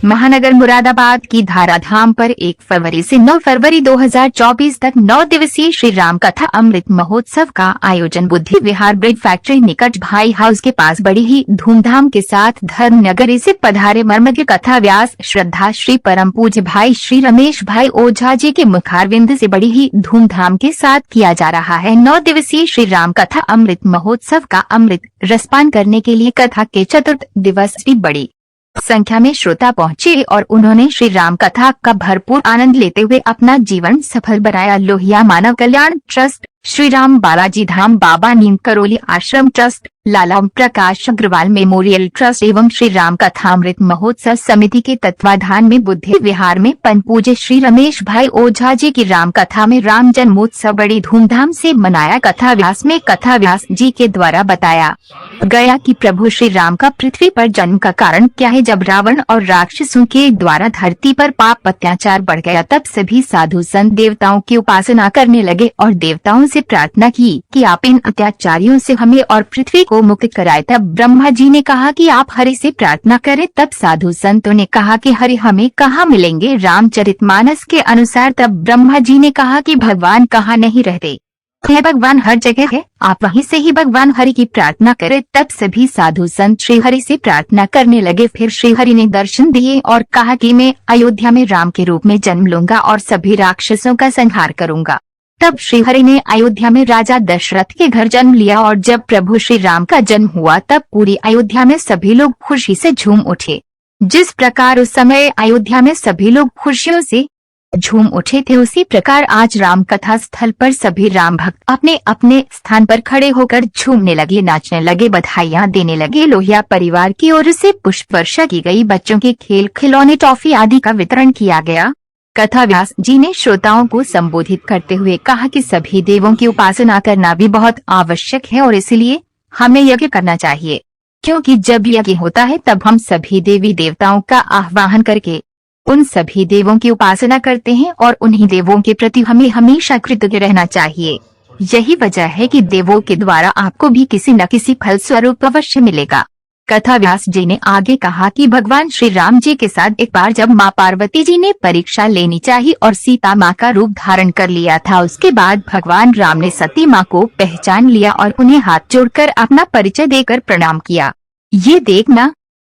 महानगर मुरादाबाद की धाराधाम पर 1 फरवरी से 9 फरवरी 2024 तक 9 दिवसीय श्री राम कथा अमृत महोत्सव का आयोजन बुद्धि विहार ब्रेड फैक्ट्री निकट भाई हाउस के पास बड़ी ही धूमधाम के साथ धर्मनगरी से पधारे मर्मज्ञ कथा व्यास श्रद्धा श्री परम पूज्य भाई श्री रमेश भाई ओझा जी के मुखारविंद से बड़ी ही धूमधाम के साथ किया जा रहा है। 9 दिवसीय श्री राम कथा अमृत महोत्सव का अमृत रसपान करने के लिए कथा के चतुर्थ दिवस की बड़ी संख्या में श्रोता पहुंचे और उन्होंने श्री राम कथा का भरपूर आनंद लेते हुए अपना जीवन सफल बनाया। लोहिया मानव कल्याण ट्रस्ट, श्री राम बालाजी धाम बाबा नीम करौली आश्रम ट्रस्ट, लाला ओम प्रकाश अग्रवाल मेमोरियल ट्रस्ट एवं श्री राम कथा अमृत महोत्सव समिति के तत्वाधान में बुद्धि विहार में परम पूज्य श्री रमेश भाई ओझा जी की राम कथा में राम जन्मोत्सव बड़ी धूमधाम से मनाया। कथा व्यास में कथा व्यास जी के द्वारा बताया गया कि प्रभु श्री राम का पृथ्वी पर जन्म का कारण क्या है। जब रावण और राक्षसों के द्वारा धरती पर पाप अत्याचार बढ़ गया तब सभी साधु संत देवताओं की उपासना करने लगे और देवताओं से प्रार्थना की कि आप इन अत्याचारियों से हमें और पृथ्वी को मुक्त कराए। तब ब्रह्मा जी ने कहा कि आप हरि से प्रार्थना करें। तब साधु संतों ने कहा कि हरि हमें कहाँ मिलेंगे। रामचरितमानस के अनुसार तब ब्रह्मा जी ने कहा कि भगवान कहाँ नहीं रहते है, भगवान हर जगह है, आप वहीं से ही भगवान हरि की प्रार्थना करें। तब सभी साधु संत श्री हरि से प्रार्थना करने लगे। फिर श्री हरि ने दर्शन दिए और कहा कि मैं अयोध्या में राम के रूप में जन्म लूंगा और सभी राक्षसों का संहार करूंगा। तब श्री हरि ने अयोध्या में राजा दशरथ के घर जन्म लिया और जब प्रभु श्री राम का जन्म हुआ तब पूरी अयोध्या में सभी लोग खुशी से झूम उठे। जिस प्रकार उस समय अयोध्या में सभी लोग खुशियों से झूम उठे थे उसी प्रकार आज राम कथा स्थल पर सभी राम भक्त अपने अपने स्थान पर खड़े होकर झूमने लगे, नाचने लगे, बधाइयाँ देने लगे। लोहिया परिवार की ओर से पुष्प वर्षा की गई, बच्चों के खेल खिलौने टॉफी आदि का वितरण किया गया। कथा व्यास जी ने श्रोताओं को संबोधित करते हुए कहा कि सभी देवों की उपासना करना भी बहुत आवश्यक है और इसलिए हमें यज्ञ करना चाहिए, क्योंकि जब यज्ञ होता है तब हम सभी देवी देवताओं का आह्वान करके उन सभी देवों की उपासना करते हैं और उन्हीं देवों के प्रति हमें हमेशा कृतज्ञ रहना चाहिए। यही वजह है कि देवों के द्वारा आपको भी किसी न किसी फल स्वरूप अवश्य मिलेगा। कथा व्यास जी ने आगे कहा कि भगवान श्री राम जी के साथ एक बार जब माँ पार्वती जी ने परीक्षा लेनी चाहिए और सीता माँ का रूप धारण कर लिया था, उसके बाद भगवान राम ने सती माँ को पहचान लिया और उन्हें हाथ जोड़कर अपना परिचय देकर प्रणाम किया। ये देखना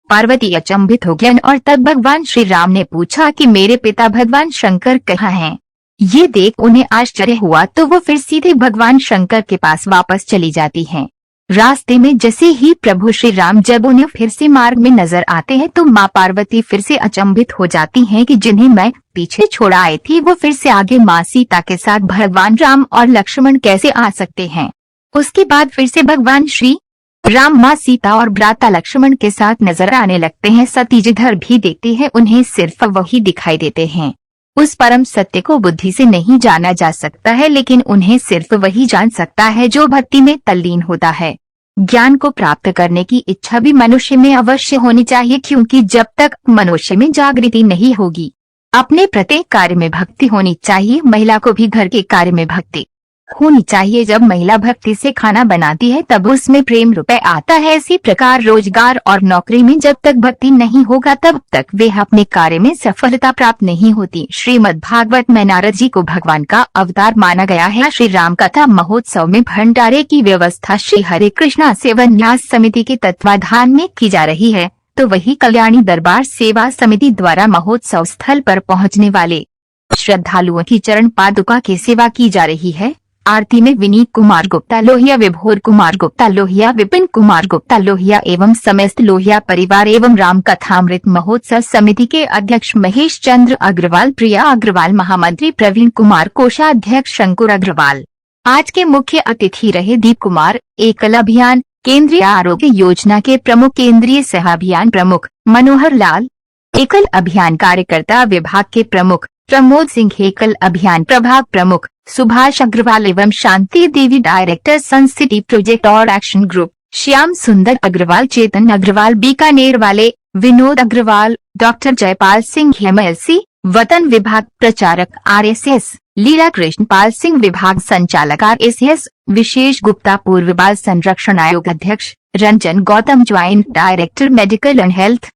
पार्वती अचंभित हो गई और तब भगवान श्री राम ने पूछा कि मेरे पिता भगवान शंकर कहाँ हैं? ये देख उन्हें आश्चर्य हुआ तो वो फिर सीधे भगवान शंकर के पास वापस चली जाती हैं। रास्ते में जैसे ही प्रभु श्री राम जब उन्हें फिर से मार्ग में नजर आते हैं तो माँ पार्वती फिर से अचंभित हो जाती हैं कि जिन्हें मैं पीछे छोड़ आई थी वो फिर से आगे माँ सीता के साथ भगवान राम और लक्ष्मण कैसे आ सकते हैं। उसके बाद फिर से भगवान श्री राम माँ सीता और भ्राता लक्ष्मण के साथ नजर आने लगते हैं। सती जिधर भी देखती है उन्हें सिर्फ वही दिखाई देते हैं। उस परम सत्य को बुद्धि से नहीं जाना जा सकता है, लेकिन उन्हें सिर्फ वही जान सकता है जो भक्ति में तल्लीन होता है। ज्ञान को प्राप्त करने की इच्छा भी मनुष्य में अवश्य होनी चाहिए, क्योंकि जब तक मनुष्य में जागृति नहीं होगी अपने प्रत्येक कार्य में भक्ति होनी चाहिए। महिला को भी घर के कार्य में भक्ति होनी चाहिए। जब महिला भक्ति से खाना बनाती है तब उसमें प्रेम रुपए आता है। इसी प्रकार रोजगार और नौकरी में जब तक भक्ति नहीं होगा तब तक वे अपने कार्य में सफलता प्राप्त नहीं होती। श्रीमद् भागवत में नारद जी को भगवान का अवतार माना गया है। श्री राम कथा महोत्सव में भंडारे की व्यवस्था श्री हरे कृष्णा सेवा न्यास समिति के तत्वाधान में की जा रही है, तो वही कल्याणी दरबार सेवा समिति द्वारा महोत्सव स्थल पर पहुँचने वाले श्रद्धालुओं की चरण पादुका की सेवा की जा रही है। आरती में विनीत कुमार गुप्ता लोहिया, विभोर कुमार गुप्ता लोहिया, विपिन कुमार गुप्ता लोहिया एवं समस्त लोहिया परिवार एवं राम कथामृत महोत्सव समिति के अध्यक्ष महेश चंद्र अग्रवाल, प्रिया अग्रवाल, महामंत्री प्रवीण कुमार, कोषाध्यक्ष शंकुर अग्रवाल। आज के मुख्य अतिथि रहे दीप कुमार, एकल अभियान केंद्रीय आरोग्य योजना के प्रमुख, केंद्रीय सह अभियान प्रमुख मनोहर लाल, एकल अभियान कार्यकर्ता विभाग के प्रमुख प्रमोद सिंह, एकल अभियान प्रभाग प्रमुख सुभाष अग्रवाल एवं शांति देवी डायरेक्टर सन सिटी प्रोजेक्ट और एक्शन ग्रुप, श्याम सुंदर अग्रवाल, चेतन अग्रवाल, बीकानेर वाले, विनोद अग्रवाल, डॉक्टर जयपाल सिंह MLC, वतन विभाग प्रचारक RSS, लीला कृष्ण पाल सिंह विभाग संचालक RSS, विशेष गुप्ता पूर्व बाल संरक्षण आयोग अध्यक्ष, Ranjan Gautam joint director medical and health,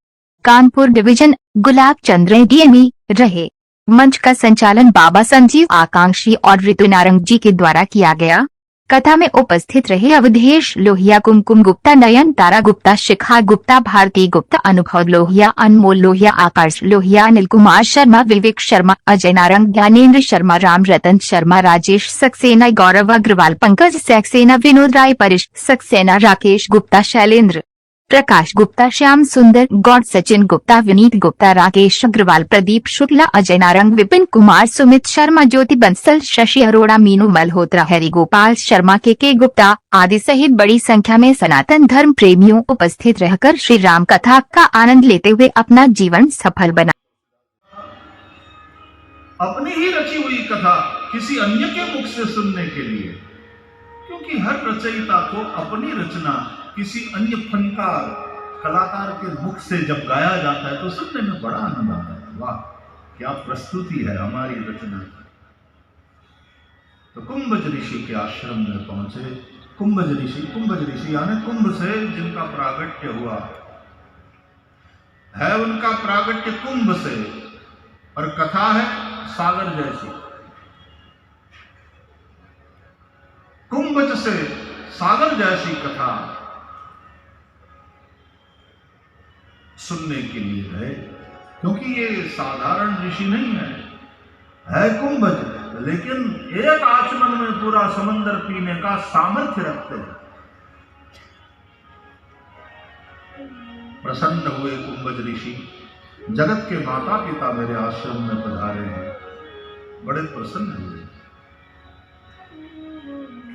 Kanpur division gulab Chandra DME रहे। मंच का संचालन बाबा संजीव आकांक्षी और ऋतु नारंग जी के द्वारा किया गया। कथा में उपस्थित रहे अवधेश लोहिया, कुमकुम गुप्ता, नयन तारा गुप्ता, शिखा गुप्ता, भारती गुप्ता, अनुभव लोहिया, अनमोल लोहिया, आकाश लोहिया, अनिल कुमार शर्मा, विवेक शर्मा, अजय नारंग, ज्ञानेन्द्र शर्मा, राम रतन शर्मा, राजेश सक्सेना, गौरव अग्रवाल, पंकज सक्सेना, विनोद राय, परिश सक्सेना, राकेश गुप्ता, शैलेंद्र प्रकाश गुप्ता, श्याम सुंदर गौड़, सचिन गुप्ता, विनीत गुप्ता, राकेश अग्रवाल, प्रदीप शुक्ला, अजय नारंग, विपिन कुमार, सुमित शर्मा, ज्योति बंसल, शशि अरोड़ा, मीनू मल्होत्रा, हरि गोपाल शर्मा, के गुप्ता आदि सहित बड़ी संख्या में सनातन धर्म प्रेमियों उपस्थित रहकर श्री राम कथा का आनंद लेते हुए अपना जीवन सफल बना। अपनी ही रची हुई कथा किसी अन्य के मुख से सुनने के लिए, क्योंकि हर रचयिता को अपनी रचना किसी अन्य फनकार कलाकार के मुख से जब गाया जाता है तो सुनने में बड़ा आनंद आता है। वाह, क्या प्रस्तुति है हमारी रचना की। तो कुंभज ऋषि के आश्रम में पहुंचे। कुंभज ऋषि यानी कुंभ से जिनका प्रागट्य हुआ है, उनका प्रागट्य कुंभ से, और कथा है सागर जैसी। कुंभज से सागर जैसी कथा सुनने के लिए गए, क्योंकि ये साधारण ऋषि नहीं है कुंभज, लेकिन एक आचमन में पूरा समंदर पीने का सामर्थ्य रखते हैं। प्रसन्न हुए कुंभज ऋषि, जगत के माता पिता मेरे आश्रम में पधारे हैं, बड़े प्रसन्न हुए।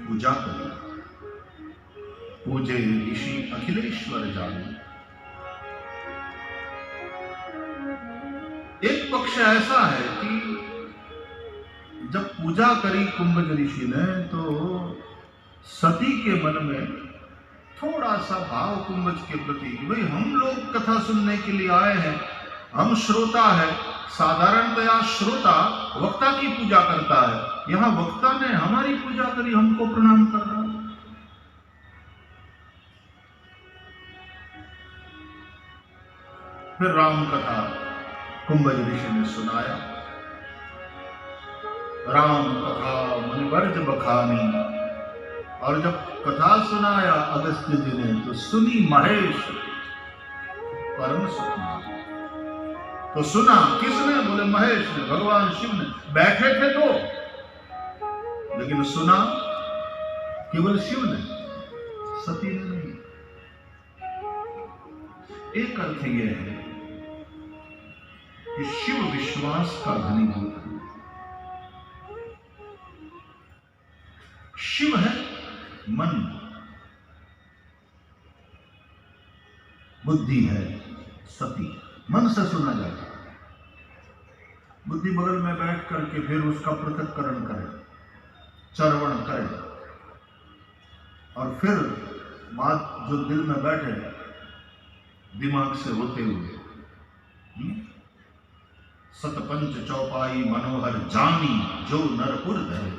पूजा करी। पूजे ऋषि अखिलेश्वर जाने। एक पक्ष ऐसा है कि जब पूजा करी कुंभज ऋषि ने, तो सती के मन में थोड़ा सा भाव कुंभज के प्रति, भाई हम लोग कथा सुनने के लिए आए हैं, हम श्रोता है। साधारणतया श्रोता वक्ता की पूजा करता है, यहां वक्ता ने हमारी पूजा करी, हमको प्रणाम कर रहा है। फिर राम कथा कुंभज ऋषि ने सुनाया। राम कथा मुनिवर्ज बखानी, और जब कथा सुनाया अगस्त्य जी ने, तो सुनी महेश परम सुखना। तो सुना किसने? बोले महेश ने, भगवान शिव ने। बैठे थे तो, लेकिन सुना केवल शिव ने, सती ने नहीं। एक अर्थ यह है कि शिव विश्वास का घनीभूत है। शिव है मन, बुद्धि है सती। मन से सुना जाता है, बुद्धि बगल में बैठ करके फिर उसका पृथक्करण करे, चरवण करे, और फिर बात जो दिल में बैठे दिमाग से होते हुए। सतपंच चौपाई मनोहर जानी, जो नरपुर धरे।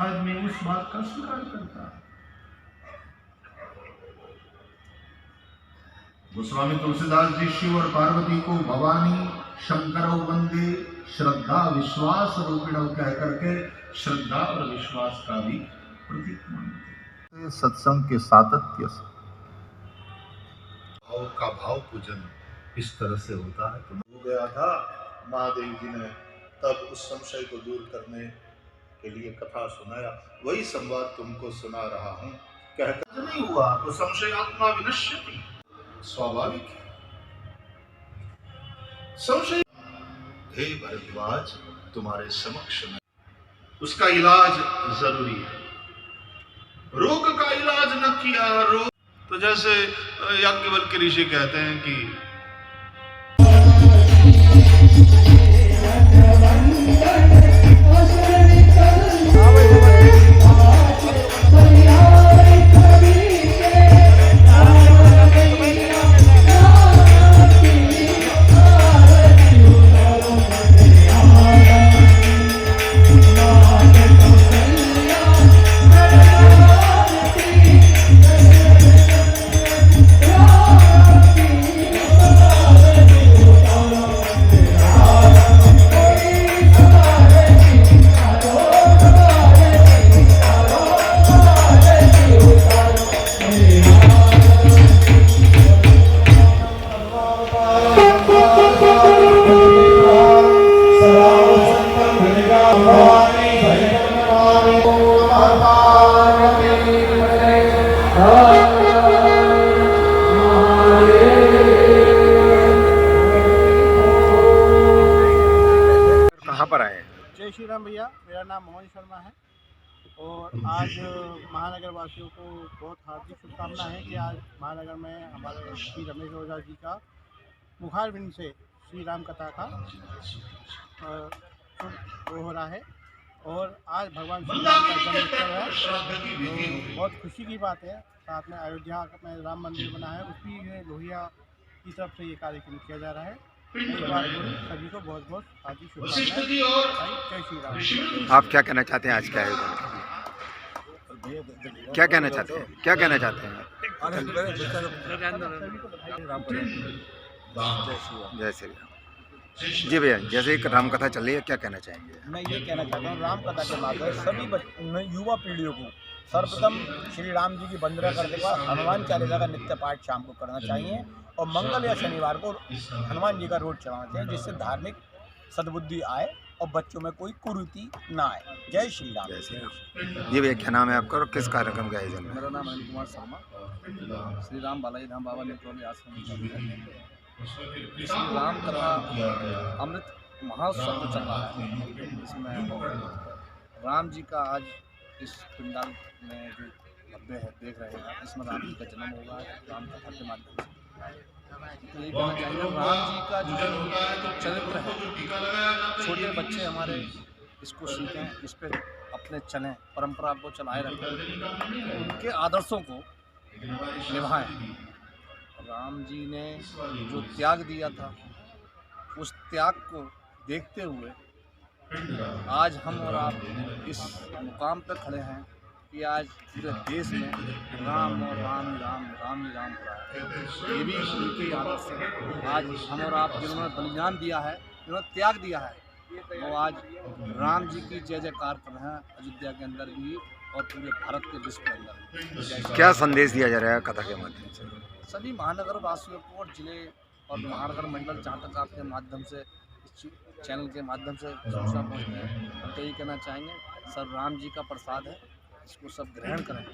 आदमी उस बात का स्वीकार करता है। गोस्वामी तुलसीदास जी शिव और पार्वती को भवानी शंकरौ वंदे श्रद्धा विश्वास रूपिणौ कह करके श्रद्धा और विश्वास का भी प्रतीक मानते। सत्संग के सातत्य से भाव का भाव पूजन इस तरह से होता है। तो हो गया था महादेव जी ने, तब उस संशय को दूर करने के लिए कथा सुनाया। वही संवाद तुमको सुना रहा हूं। कहकर नहीं हुआ तो संशय आत्मा विनश्यति, स्वाभाविक है। संशय हे भरद्वाज तुम्हारे समक्ष में, उसका इलाज जरूरी है। रोग का इलाज न किया, रोग तो जैसे याज्ञवल्क्य ऋषि कहते हैं कि जय श्री राम भैया, मेरा नाम मोहन शर्मा है और आज महानगर वासियों को बहुत हार्दिक शुभकामनाएं हैं कि आज महानगर में हमारे श्री रमेश ओझा जी का मुखारबिंद से श्री राम कथा का वो हो रहा है और आज भगवान श्री राम का जन्मोत्सव है। तो बहुत खुशी की बात है। साथ में अयोध्या में राम मंदिर बना है, उसकी लोहिया की तरफ से ये कार्यक्रम किया जा रहा है। एक बार सभी को बहुत बहुत हार्दिक शुभकामनाएं। जय श्री राम। आप क्या कहना चाहते हैं आज के आयोजन के? क्या कहना चाहते हैं? क्या कहना चाहते हैं? जय श्री राम। जी भैया, जैसे एक राम कथा चल रही है, क्या कहना चाहेंगे? मैं ये कहना चाहता हूँ राम कथा के माध्यम से सभी युवा पीढ़ियों को सर्वप्रथम श्री राम जी की वंदना करने के बाद हनुमान चालीसा का नित्य पाठ शाम को करना चाहिए और मंगल या शनिवार को हनुमान जी का रोड चलाना चाहिए, जिससे धार्मिक सद्बुद्धि आए और बच्चों में कोई कुरीति ना आए। जय श्री राम। जय श्री राम। जी भैया, क्या नाम है आपका और किस कार्यक्रम का आयोजन है? मेरा नाम अनिल कुमार शर्मा, श्री राम बालाजी धाम बाबा नेत्रौली आश्रम श्री राम कथा अमृत महोत्सव चल रहा है। इसमें राम जी का आज इस पंडाल में जो भव्य है देख रहे हैं, इसमें राम जी का जन्म होगा राम कथा के माध्यम से। तो ये कहना चाहिए राम जी का जो चरित्र है, छोटे बच्चे हमारे इसको सीखें, इस पर अपने चलें, परंपरा को चलाए रखें, उनके आदर्शों को निभाएं। राम जी ने जो त्याग दिया था, उस त्याग को देखते हुए आज हम और आप इस मुकाम पर खड़े हैं कि आज पूरे देश में राम और राम ही राम हो रहा है। ये भी उनकी आदर्श है। आज हम और आप जिन्होंने बलिदान दिया है, जिन्होंने त्याग दिया है, वो आज राम जी की जय जयकार कर रहे हैं, अयोध्या के अंदर भी और पूरे भारत के विश्व के अंदर। क्या संदेश दिया जा रहा है कथा के माध्यम से? सभी महानगर वासियों को और जिले और महानगर मंडल जहाँ तक आपके माध्यम से इस चैनल के माध्यम से सूचना पहुँचती है, हम तो यही कहना चाहेंगे सर राम जी का प्रसाद है, इसको सब ग्रहण करें।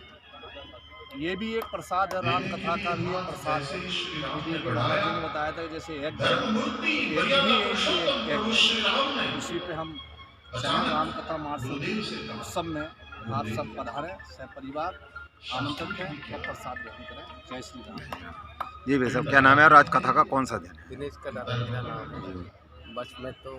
ये भी एक प्रसाद है, राम कथा का भी एक प्रसाद है। मुझे महाराज जी ने बताया था जैसे एक उसी पे हम राम कथा महोत्सव में आप सब पधारें, सह परिवार आमंत्रित हैं और प्रसाद ग्रहण करें। जय श्री राम। जी भैया साहब, क्या नाम है और आज कथा का कौन सा दिन है? दिनेश का दादा मेरा नाम है। बस मैं तो